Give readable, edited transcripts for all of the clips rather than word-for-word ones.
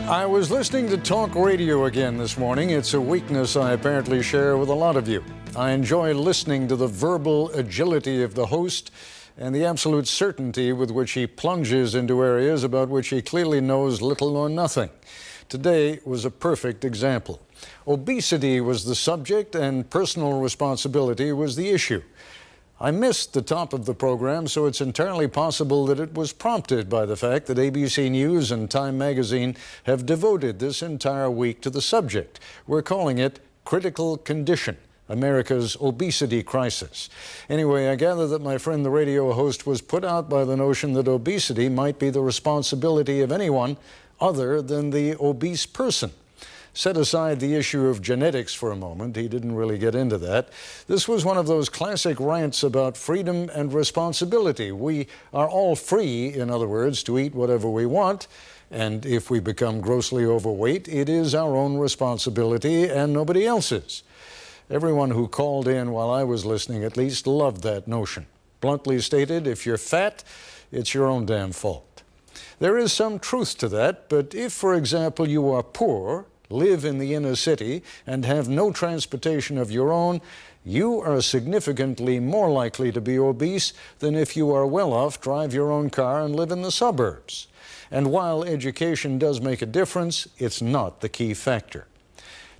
I was listening to talk radio again this morning. It's a weakness I apparently share with a lot of you. I enjoy listening to the verbal agility of the host and the absolute certainty with which he plunges into areas about which he clearly knows little or nothing. Today was a perfect example. Obesity was the subject and personal responsibility was the issue. I missed the top of the program, so it's entirely possible that it was prompted by the fact that ABC News and Time Magazine have devoted this entire week to the subject. We're calling it Critical Condition, America's obesity crisis. Anyway, I gather that my friend the radio host was put out by the notion that obesity might be the responsibility of anyone other than the obese person. Set aside the issue of genetics for a moment. He didn't really get into that. This was one of those classic rants about freedom and responsibility. We are all free, in other words, to eat whatever we want. And if we become grossly overweight, it is our own responsibility and nobody else's. Everyone who called in while I was listening at least loved that notion. Bluntly stated, if you're fat, it's your own damn fault. There is some truth to that, but if, for example, you are poor, live in the inner city, and have no transportation of your own, you are significantly more likely to be obese than if you are well off, drive your own car, and live in the suburbs. And while education does make a difference, it's not the key factor.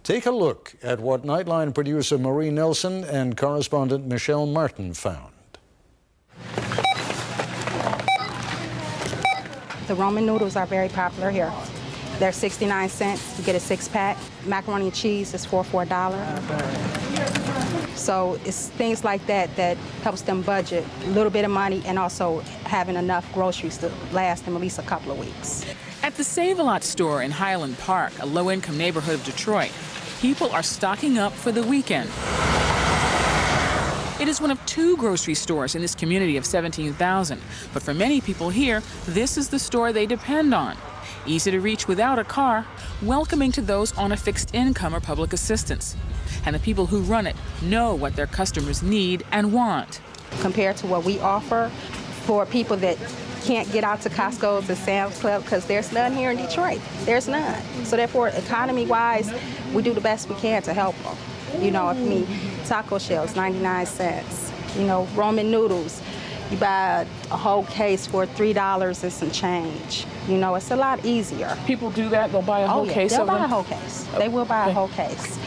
Take a look at what Nightline producer Marie Nelson and correspondent Michelle Martin found. The Roman noodles are very popular here. They're 69 cents. You get a 6-pack. Macaroni and cheese is $4 for $1. So it's things like that that helps them budget a little bit of money and also having enough groceries to last them at least a couple of weeks. At the Save-A-Lot store in Highland Park, a low-income neighborhood of Detroit, people are stocking up for the weekend. It is one of 2 grocery stores in this community of 17,000, but for many people here, this is the store they depend on. Easy to reach without a car, welcoming to those on a fixed income or public assistance. And the people who run it know what their customers need and want. Compared to what we offer for people that can't get out to Costco's and Sam's Club, because there's none here in Detroit. There's none. So therefore, economy-wise, we do the best we can to help them. You know, taco shells, 99 cents. You know, Roman noodles. You buy a whole case for $3 and some change. You know, it's a lot easier. People do that? They'll buy a whole case of them? They'll buy a whole case. They will buy a whole case.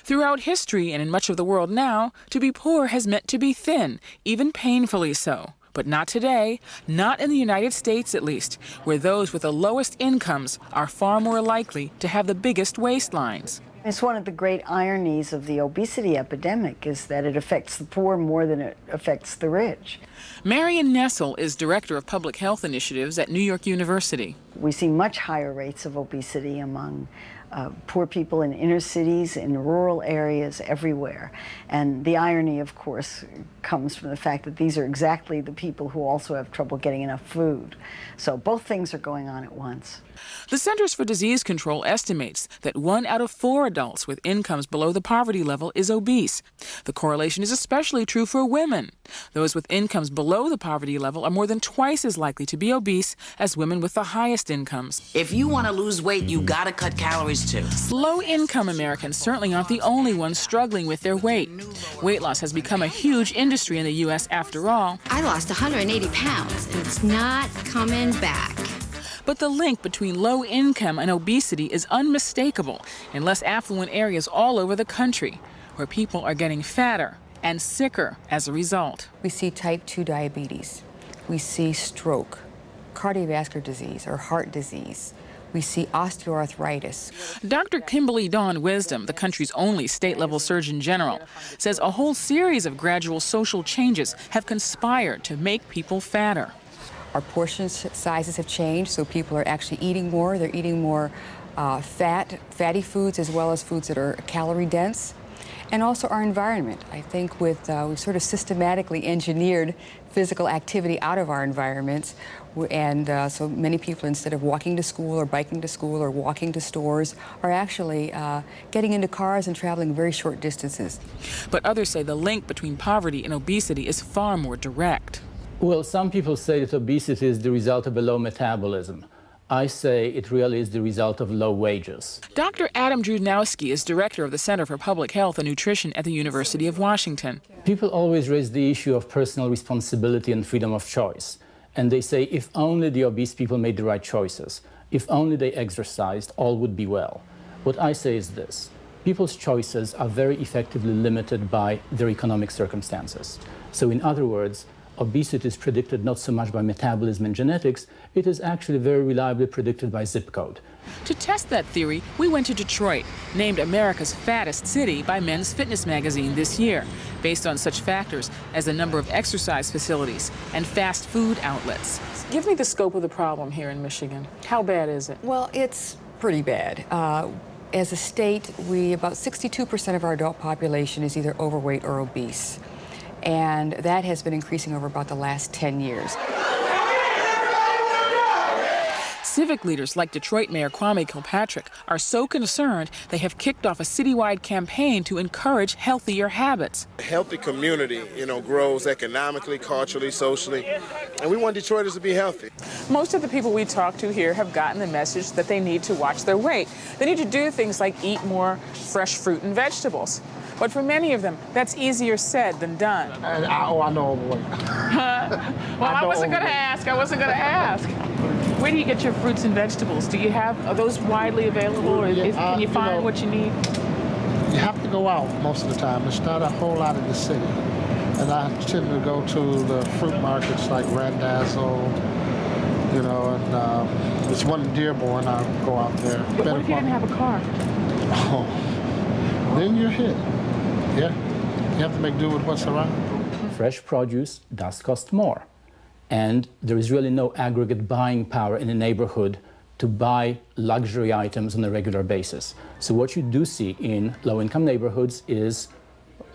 Throughout history and in much of the world now, to be poor has meant to be thin, even painfully so. But not today, not in the United States at least, where those with the lowest incomes are far more likely to have the biggest waistlines. It's one of the great ironies of the obesity epidemic is that it affects the poor more than it affects the rich. Marion Nessel is Director of Public Health Initiatives at New York University. We see much higher rates of obesity among poor people in inner cities, in rural areas, everywhere. And the irony, of course, comes from the fact that these are exactly the people who also have trouble getting enough food. So both things are going on at once. The Centers for Disease Control estimates that 1 out of 4 adults with incomes below the poverty level is obese. The correlation is especially true for women. Those with incomes below the poverty level are more than twice as likely to be obese as women with the highest incomes. If you want to lose weight, you gotta cut calories too. Low-income Americans certainly aren't the only ones struggling with their weight. Weight loss has become a huge industry in the U.S. after all. I lost 180 pounds, and it's not coming back. But the link between low income and obesity is unmistakable in less affluent areas all over the country, where people are getting fatter and sicker as a result. We see type 2 diabetes. We see stroke, cardiovascular disease or heart disease. We see osteoarthritis. Dr. Kimberly Dawn Wisdom, the country's only state-level Surgeon General, says a whole series of gradual social changes have conspired to make people fatter. Our portion sizes have changed, so people are actually eating more. They're eating more fatty foods as well as foods that are calorie dense. And also our environment. I think we've sort of systematically engineered physical activity out of our environments. And so many people, instead of walking to school or biking to school or walking to stores, are actually getting into cars and traveling very short distances. But others say the link between poverty and obesity is far more direct. Well, some people say that obesity is the result of a low metabolism. I say it really is the result of low wages. Dr. Adam Drudnowski is director of the Center for Public Health and Nutrition at the University of Washington. People always raise the issue of personal responsibility and freedom of choice. And they say if only the obese people made the right choices, if only they exercised, all would be well. What I say is this: people's choices are very effectively limited by their economic circumstances. So in other words, obesity is predicted not so much by metabolism and genetics, it is actually very reliably predicted by zip code. To test that theory, we went to Detroit, named America's fattest city by Men's Fitness magazine this year, based on such factors as the number of exercise facilities and fast food outlets. Give me the scope of the problem here in Michigan. How bad is it? Well, it's pretty bad. As a state, about 62% of our adult population is either overweight or obese. And that has been increasing over about the last 10 years. Civic leaders like Detroit Mayor Kwame Kilpatrick are so concerned they have kicked off a citywide campaign to encourage healthier habits. A healthy community, grows economically, culturally, socially, and we want Detroiters to be healthy. Most of the people we talk to here have gotten the message that they need to watch their weight. They need to do things like eat more fresh fruit and vegetables. But for many of them, that's easier said than done. I know overweight. Well, I wasn't going to ask. Where do you get your fruits and vegetables? Are those widely available, or can you find what you need? You have to go out most of the time. There's not a whole lot in the city. And I tend to go to the fruit markets like Randazzo, and there's one in Dearborn. I'll go out there. But what if you didn't have a car? Oh, then you're hit. Yeah, you have to make do with what's around. Fresh produce does cost more. And there is really no aggregate buying power in a neighborhood to buy luxury items on a regular basis. So what you do see in low-income neighborhoods is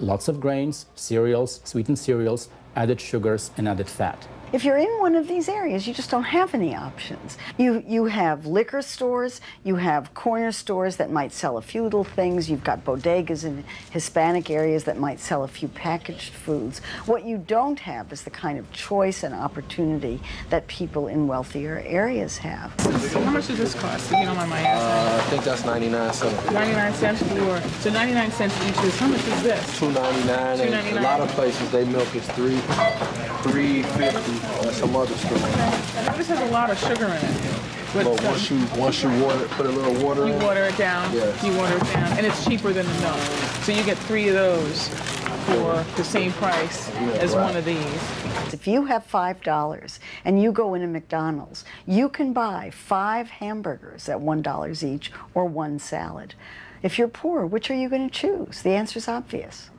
lots of grains, cereals, sweetened cereals, added sugars, and added fat. If you're in one of these areas, you just don't have any options. You have liquor stores, you have corner stores that might sell a few little things, you've got bodegas in Hispanic areas that might sell a few packaged foods. What you don't have is the kind of choice and opportunity that people in wealthier areas have. So how much does this cost, if you don't mind my asking? I think that's 99 cents. 99 cents for, so 99 cents each of this. How much is this? $2.99. And a lot of places, they milk is $3.50. Some other stores. Okay. This has a lot of sugar in it. But once you water it, put a little water in. You water it down. Yes. You water it down, and it's cheaper than the milk. So you get 3 of those for the same price as one of these. If you have $5 and you go into McDonald's, you can buy 5 hamburgers at $1 each or 1 salad. If you're poor, which are you going to choose? The answer is obvious.